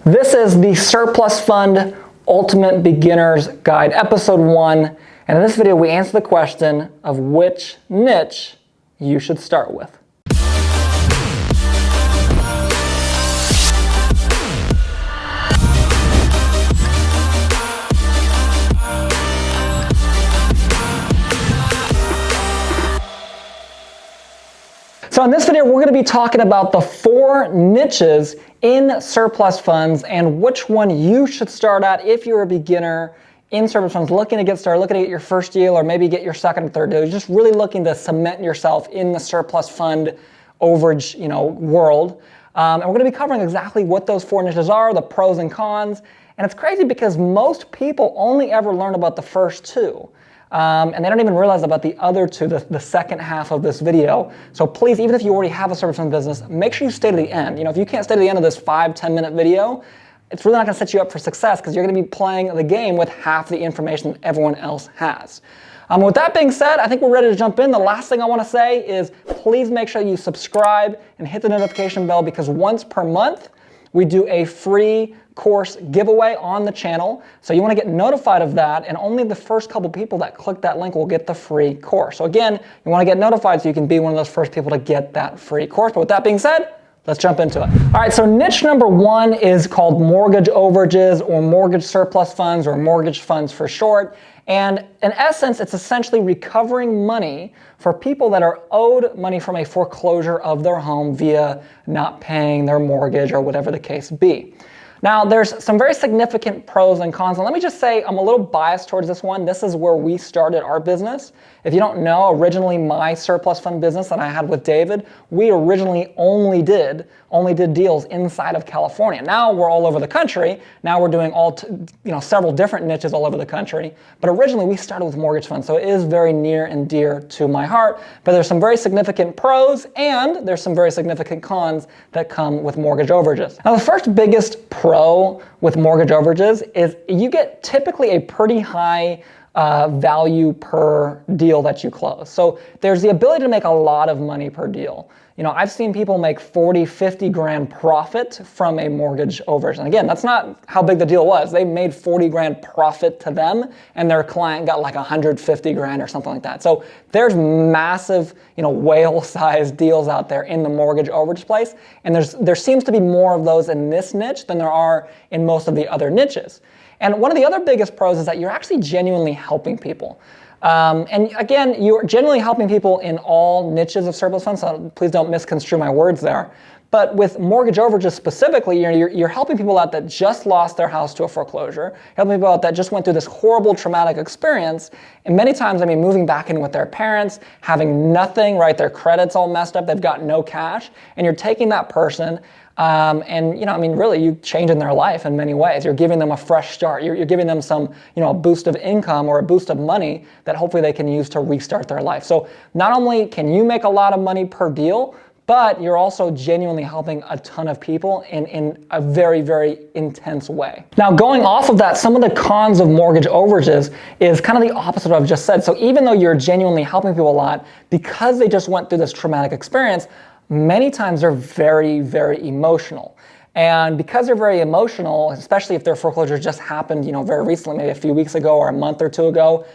This is the Surplus Fund Ultimate Beginner's Guide, Episode 1. And in this video, we answer the question of which niche you should start with. So in this video, we're going to be talking about the 4 niches in surplus funds and which one you should start at if you're a beginner in surplus funds, looking to get started, looking to get your first deal or maybe get your second or third deal. You're just really looking to cement yourself in the surplus fund overage, world. And we're going to be covering exactly what those 4 niches are, the pros and cons. And it's crazy because most people only ever learn about the first 2. And they don't even realize about the other 2, the second half of this video. So please, even if you already have a surplus fund business, make sure you stay to the end. If you can't stay to the end of this 5-10 minute video, it's really not going to set you up for success because you're going to be playing the game with half the information that everyone else has. With that being said, I think we're ready to jump in. The last thing I want to say is please make sure you subscribe and hit the notification bell because once per month, we do a free course giveaway on the channel. So you want to get notified of that, and only the first couple people that click that link will get the free course. So again, you want to get notified so you can be one of those first people to get that free course. But with that being said, let's jump into it. All right, so niche number 1 is called mortgage overages or mortgage surplus funds or mortgage funds for short. And in essence, it's essentially recovering money for people that are owed money from a foreclosure of their home via not paying their mortgage or whatever the case be. Now, there's some very significant pros and cons, and let me just say I'm a little biased towards this one. This is where we started our business. If you don't know, originally my surplus fund business that I had with David, we originally only did deals inside of California. Now we're all over the country. Now we're doing several different niches all over the country. But originally we started with mortgage funds, so it is very near and dear to my heart. But there's some very significant pros and there's some very significant cons that come with mortgage overages. Now the first biggest pro with mortgage overages is you get typically a pretty high value per deal that you close. So there's the ability to make a lot of money per deal. I've seen people make 40, 50 grand profit from a mortgage overage. And again, that's not how big the deal was. They made 40 grand profit to them and their client got like 150 grand or something like that. So there's massive, whale-sized deals out there in the mortgage overage place. And there seems to be more of those in this niche than there are in most of the other niches. And one of the other biggest pros is that you're actually genuinely helping people. And again, you're genuinely helping people in all niches of surplus funds, so please don't misconstrue my words there. But with mortgage overages specifically, you're helping people out that just lost their house to a foreclosure, helping people out that just went through this horrible traumatic experience, and many times, moving back in with their parents, having nothing, right? Their credit's all messed up, they've got no cash, and you're taking that person really you changing their life in many ways. You're giving them a fresh start. You're giving them some, a boost of income or a boost of money that hopefully they can use to restart their life. So not only can you make a lot of money per deal, but you're also genuinely helping a ton of people in a very, very intense way. Now, going off of that, some of the cons of mortgage overages is kind of the opposite of what I've just said. So even though you're genuinely helping people a lot, because they just went through this traumatic experience, many times they're very, very emotional. And because they're very emotional, especially if their foreclosure just happened, very recently, maybe a few weeks ago or a month or 2 ago,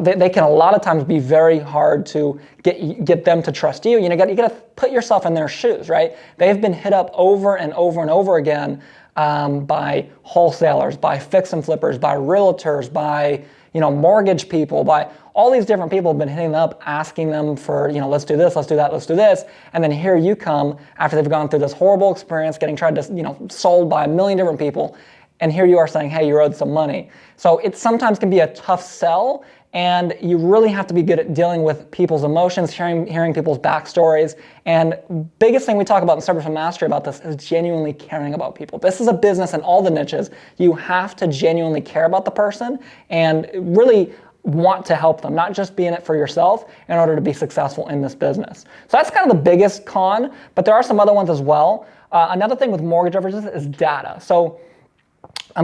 they can a lot of times be very hard to get them to trust you. You got to put yourself in their shoes, right? They've been hit up over and over and over again by wholesalers, by fix and flippers, by realtors, by mortgage people, by all these different people have been hitting them up, asking them for, let's do this, let's do that, let's do this. And then here you come after they've gone through this horrible experience, getting tried to, sold by a million different people. And here you are saying, hey, you're owed some money. So it sometimes can be a tough sell. And you really have to be good at dealing with people's emotions, hearing people's backstories. And biggest thing we talk about in Surplus Fund Mastery about this is genuinely caring about people. This is a business in all the niches. You have to genuinely care about the person and really want to help them, not just be in it for yourself in order to be successful in this business. So that's kind of the biggest con, but there are some other ones as well. Another thing with mortgage overages is data. So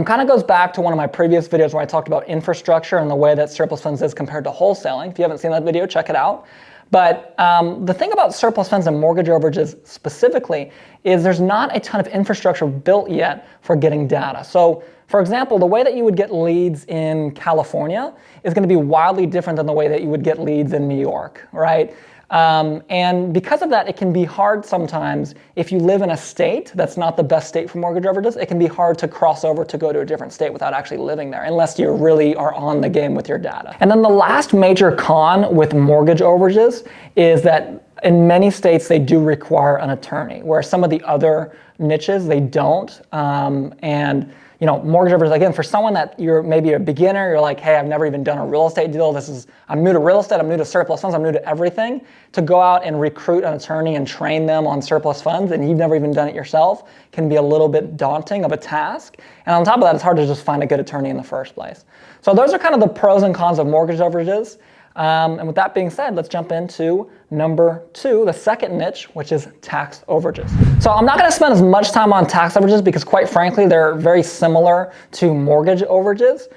kind of goes back to one of my previous videos where I talked about infrastructure and the way that surplus funds is compared to wholesaling. If you haven't seen that video, check it out. But the thing about surplus funds and mortgage overages specifically is there's not a ton of infrastructure built yet for getting data. So for example, the way that you would get leads in California is going to be wildly different than the way that you would get leads in New York, right? And because of that, it can be hard sometimes if you live in a state that's not the best state for mortgage overages. It can be hard to cross over to go to a different state without actually living there, unless you really are on the game with your data. And then the last major con with mortgage overages is that in many states they do require an attorney, where some of the other niches they don't. And mortgage overages, again, for someone that you're maybe a beginner, you're like, hey, I've never even done a real estate deal. I'm new to real estate, I'm new to surplus funds, I'm new to everything. To go out and recruit an attorney and train them on surplus funds, and you've never even done it yourself, can be a little bit daunting of a task. And on top of that, it's hard to just find a good attorney in the first place. So those are kind of the pros and cons of mortgage overages. And with that being said, let's jump into number 2, the second niche, which is tax overages. So I'm not going to spend as much time on tax overages because quite frankly, they're very similar to mortgage overages.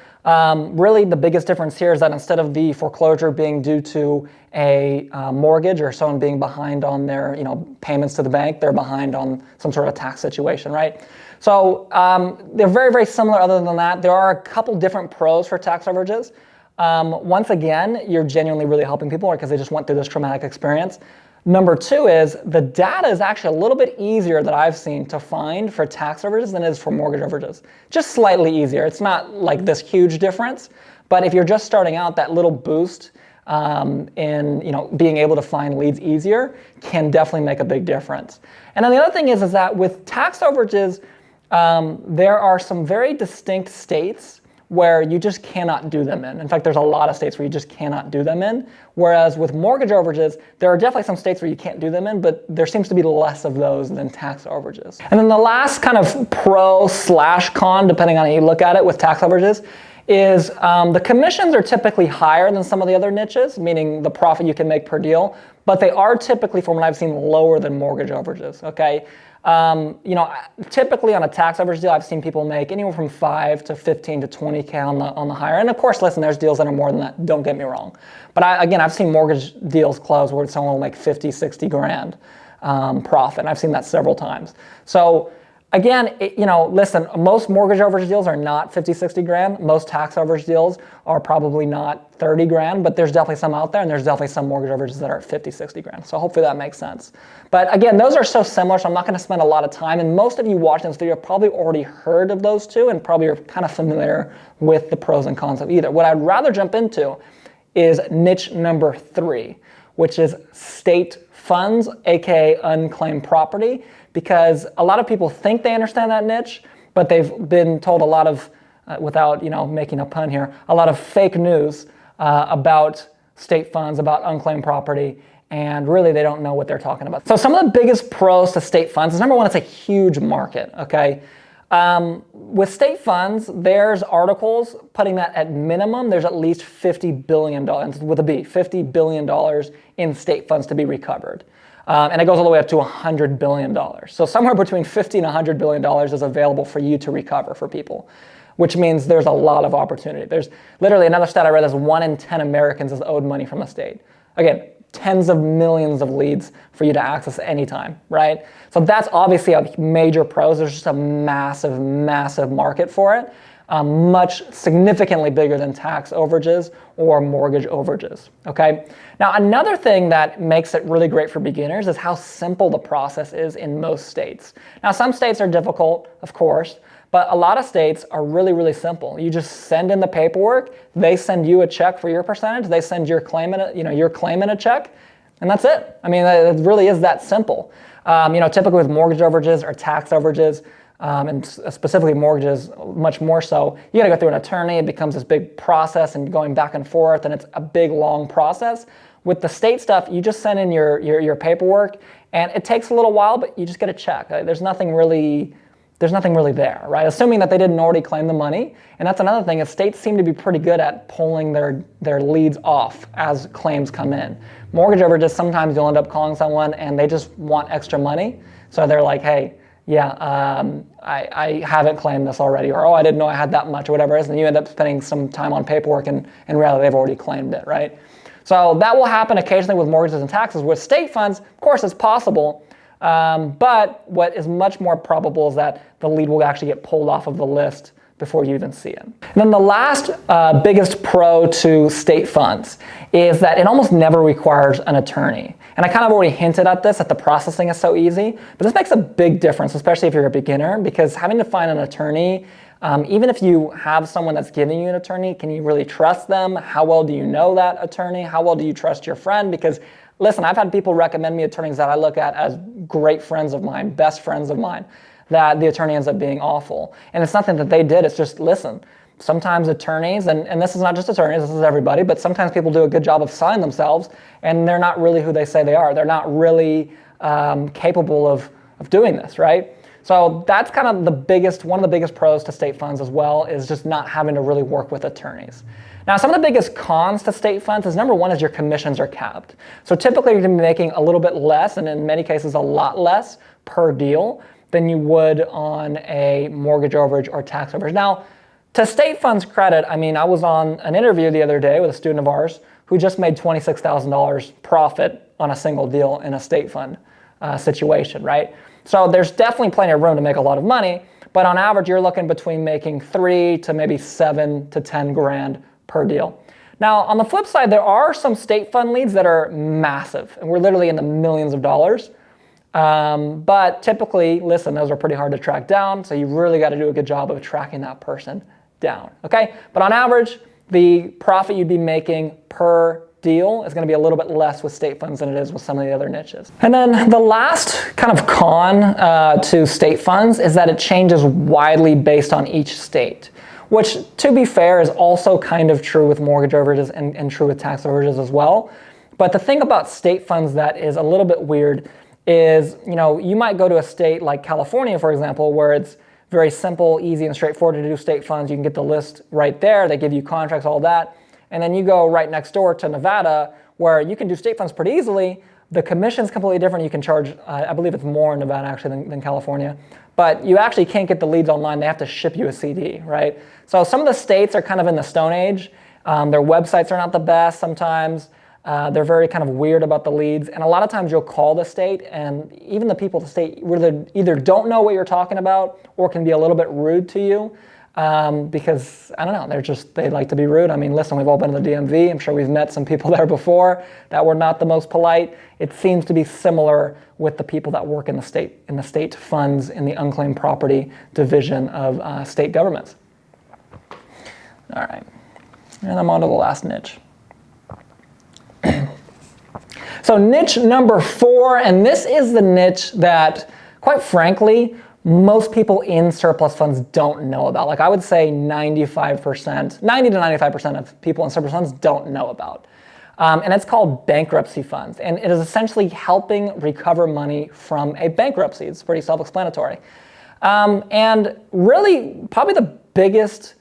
Really the biggest difference here is that instead of the foreclosure being due to a mortgage or someone being behind on their payments to the bank, they're behind on some sort of tax situation, right? So they're very, very similar. Other than that, there are a couple different pros for tax overages. Once again, you're genuinely really helping people because they just went through this traumatic experience. Number 2 is the data is actually a little bit easier that I've seen to find for tax overages than it is for mortgage overages. Just slightly easier. It's not like this huge difference, but if you're just starting out, that little boost in being able to find leads easier can definitely make a big difference. And then the other thing is that with tax overages, there are some very distinct states where you just cannot do them in. In fact, there's a lot of states where you just cannot do them in. Whereas with mortgage overages, there are definitely some states where you can't do them in, but there seems to be less of those than tax overages. And then the last kind of pro/con, depending on how you look at it with tax overages, is the commissions are typically higher than some of the other niches, meaning the profit you can make per deal, but they are typically, from what I've seen, lower than mortgage overages, okay? Typically on a tax overage deal, I've seen people make anywhere from 5 to 15 to 20K on the higher. And of course, listen, there's deals that are more than that, don't get me wrong. But I've seen mortgage deals close where someone will make 50, 60 grand profit. And I've seen that several times. So again, listen, most mortgage overage deals are not 50, 60 grand. Most tax overage deals are probably not 30 grand, but there's definitely some out there, and there's definitely some mortgage overages that are 50, 60 grand. So hopefully that makes sense. But again, those are so similar, so I'm not going to spend a lot of time. And most of you watching this video have probably already heard of those two and probably are kind of familiar with the pros and cons of either. What I'd rather jump into is niche number 3, which is state funds, aka unclaimed property, because a lot of people think they understand that niche, but they've been told a lot of, without making a pun here, a lot of fake news about state funds, about unclaimed property, and really they don't know what they're talking about. So some of the biggest pros to state funds is, number 1, it's a huge market, okay? With state funds, there's articles putting that at minimum, there's at least $50 billion, with a B, $50 billion in state funds to be recovered. And it goes all the way up to $100 billion. So somewhere between $50 and $100 billion is available for you to recover for people, which means there's a lot of opportunity. There's literally another stat I read is 1 in 10 Americans is owed money from a state. Again, tens of millions of leads for you to access anytime, right? So that's obviously a major pro. There's just a massive, massive market for it. Much significantly bigger than tax overages or mortgage overages, okay? Now, another thing that makes it really great for beginners is how simple the process is in most states. Now, some states are difficult, of course, but a lot of states are really, really simple. You just send in the paperwork, they send you a check for your percentage, they send your claimant, your claimant a check, and that's it. I mean, it really is that simple. Typically with mortgage overages or tax overages, and specifically mortgages, much more so, you gotta go through an attorney, it becomes this big process and going back and forth, and it's a big, long process. With the state stuff, you just send in your paperwork, and it takes a little while, but you just get a check. There's nothing really there, right? Assuming that they didn't already claim the money. And that's another thing, is states seem to be pretty good at pulling their leads off as claims come in. Mortgage overages, sometimes you'll end up calling someone and they just want extra money. So they're like, hey, yeah, I haven't claimed this already, or, oh, I didn't know I had that much, or whatever it is, and you end up spending some time on paperwork and in reality they've already claimed it, right? So that will happen occasionally with mortgages and taxes. With state funds, of course, it's possible. But what is much more probable is that the lead will actually get pulled off of the list before you even see it. And then the last biggest pro to state funds is that it almost never requires an attorney. And I kind of already hinted at this, that the processing is so easy, but this makes a big difference, especially if you're a beginner, because having to find an attorney, even if you have someone that's giving you an attorney, can you really trust them? How well do you know that attorney? How well do you trust your friend? Because listen, I've had people recommend me attorneys that I look at as great friends of mine, best friends of mine, that the attorney ends up being awful. And it's nothing that they did, it's just, listen, sometimes attorneys, and this is not just attorneys, this is everybody, but sometimes people do a good job of selling themselves and they're not really who they say they are. They're not really capable of doing this, right? So that's kind of one of the biggest pros to state funds as well, is just not having to really work with attorneys. Now, some of the biggest cons to state funds is, number one, is your commissions are capped. So typically you're going to be making a little bit less, and in many cases a lot less per deal than you would on a mortgage overage or tax overage. Now, to state funds credit, I mean, I was on an interview the other day with a student of ours who just made $26,000 profit on a single deal in a state fund situation, right? So there's definitely plenty of room to make a lot of money, but on average, you're looking between making 3 to maybe 7 to 10 grand per deal. Now, on the flip side, there are some state fund leads that are massive, and we're literally in the millions of dollars. But typically, listen, those are pretty hard to track down, so you really got to do a good job of tracking that person down, okay? But on average, the profit you'd be making per deal is going to be a little bit less with state funds than it is with some of the other niches. And then the last kind of con to state funds is that it changes widely based on each state, which, to be fair, is also kind of true with mortgage overages and true with tax overages as well. But the thing about state funds that is a little bit weird is, you know, you might go to a state like California, for example, where it's very simple, easy, and straightforward to do state funds. You can get the list right there. They give you contracts, all that. And then you go right next door to Nevada, where you can do state funds pretty easily. The commission's completely different. You can charge, I believe it's more in Nevada actually than California. But you actually can't get the leads online. They have to ship you a CD, right? So some of the states are kind of in the Stone Age. Their websites are not the best sometimes. They're very kind of weird about the leads. And a lot of times you'll call the state, and even the people at the state either don't know what you're talking about or can be a little bit rude to you. Because, I don't know, they like to be rude. I mean, listen, we've all been in the DMV. I'm sure we've met some people there before that were not the most polite. It seems to be similar with the people that work in the state funds, in the unclaimed property division of state governments. All right, and I'm on to the last niche. So niche number 4, and this is the niche that, quite frankly, most people in surplus funds don't know about. Like I would say 90 to 95% of people in surplus funds don't know about. And it's called bankruptcy funds. And it is essentially helping recover money from a bankruptcy. It's pretty self-explanatory. And really, probably the biggest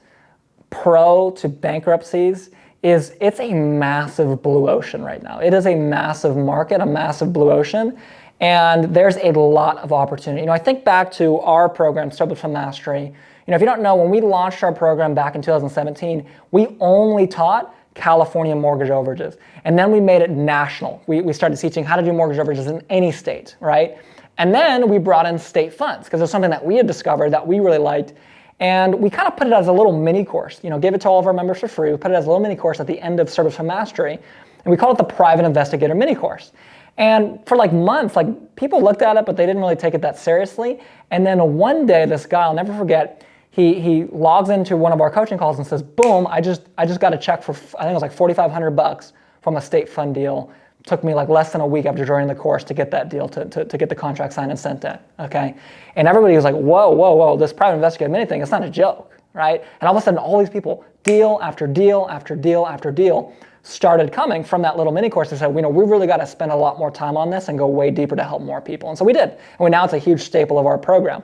pro to bankruptcies is it's a massive blue ocean right now. It is a massive market, a massive blue ocean. And there's a lot of opportunity. You know, I think back to our program, Surplus Fund Mastery. You know, if you don't know, when we launched our program back in 2017, we only taught California mortgage overages. And then we made it national. We started teaching how to do mortgage overages in any state, right? And then we brought in state funds because there's something that we had discovered that we really liked. And we kind of put it as a little mini course, you know, gave it to all of our members for free. We put it as a little mini course at the end of Surplus Fund Mastery. And we called it the Private Investigator Mini Course. And for like months, like people looked at it, but they didn't really take it that seriously. And then one day, this guy, I'll never forget, he logs into one of our coaching calls and says, boom, I just got a check for, I think it was like $4,500 from a state fund deal. Took me like less than a week after joining the course to get that deal, to get the contract signed and sent in, okay? And everybody was like, whoa, this private investigative mini thing, it's not a joke, right? And all of a sudden, all these people, deal after deal after deal after deal, started coming from that little mini course. They said, you know, we really got to spend a lot more time on this and go way deeper to help more people. And so we did. And now it's a huge staple of our program.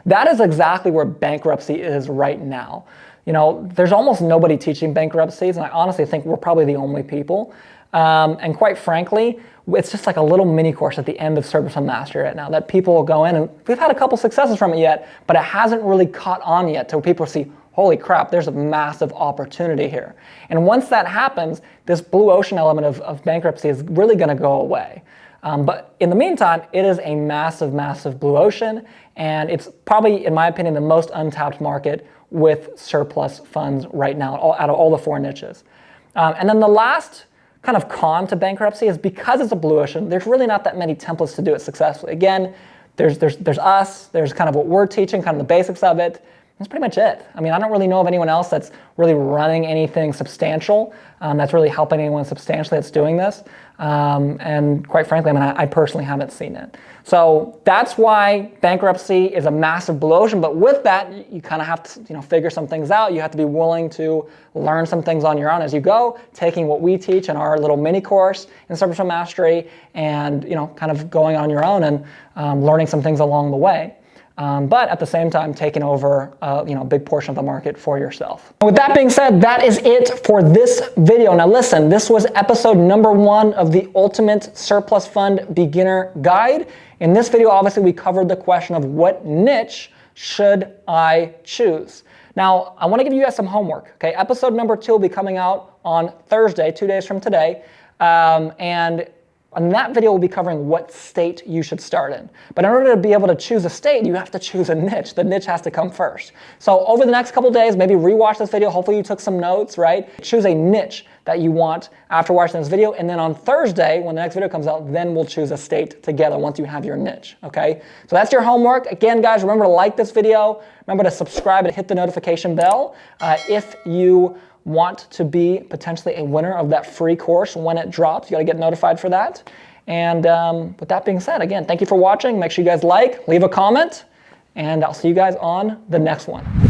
That is exactly where bankruptcy is right now. You know, there's almost nobody teaching bankruptcies, and I honestly think we're probably the only people. And quite frankly, it's just like a little mini course at the end of Surplus Fund Mastery right now that people will go in, and we've had a couple successes from it yet, but it hasn't really caught on yet to where people see, holy crap, there's a massive opportunity here. And once that happens, this blue ocean element of bankruptcy is really going to go away. But in the meantime, it is a massive, massive blue ocean, and it's probably, in my opinion, the most untapped market with surplus funds right now out of all the 4 niches. And then the last kind of con to bankruptcy is because it's a blue ocean, there's really not that many templates to do it successfully. Again, there's us, there's kind of what we're teaching, kind of the basics of it. That's pretty much it. I mean, I don't really know of anyone else that's really running anything substantial, that's really helping anyone substantially that's doing this. And quite frankly, I mean, I personally haven't seen it. So that's why bankruptcy is a massive blue ocean. But with that, you kind of have to, figure some things out. You have to be willing to learn some things on your own as you go, taking what we teach in our little mini course in Surplus Fund Mastery, and kind of going on your own and learning some things along the way. But at the same time, taking over a big portion of the market for yourself. With that being said, that is it for this video. Now listen, this was episode number 1 of the Ultimate Surplus Fund Beginner Guide. In this video, obviously, we covered the question of what niche should I choose. Now, I want to give you guys some homework. Okay, episode number 2 will be coming out on Thursday, 2 days from today, and on that video, we'll be covering what state you should start in. But in order to be able to choose a state, you have to choose a niche. The niche has to come first. So over the next couple days, maybe rewatch this video. Hopefully you took some notes, right? Choose a niche that you want after watching this video. And then on Thursday, when the next video comes out, then we'll choose a state together once you have your niche, okay? So that's your homework. Again, guys, remember to like this video. Remember to subscribe and hit the notification bell if you want to be potentially a winner of that free course when it drops. You got to get notified for that. And with that being said, again, thank you for watching. Make sure you guys leave a comment, and I'll see you guys on the next one.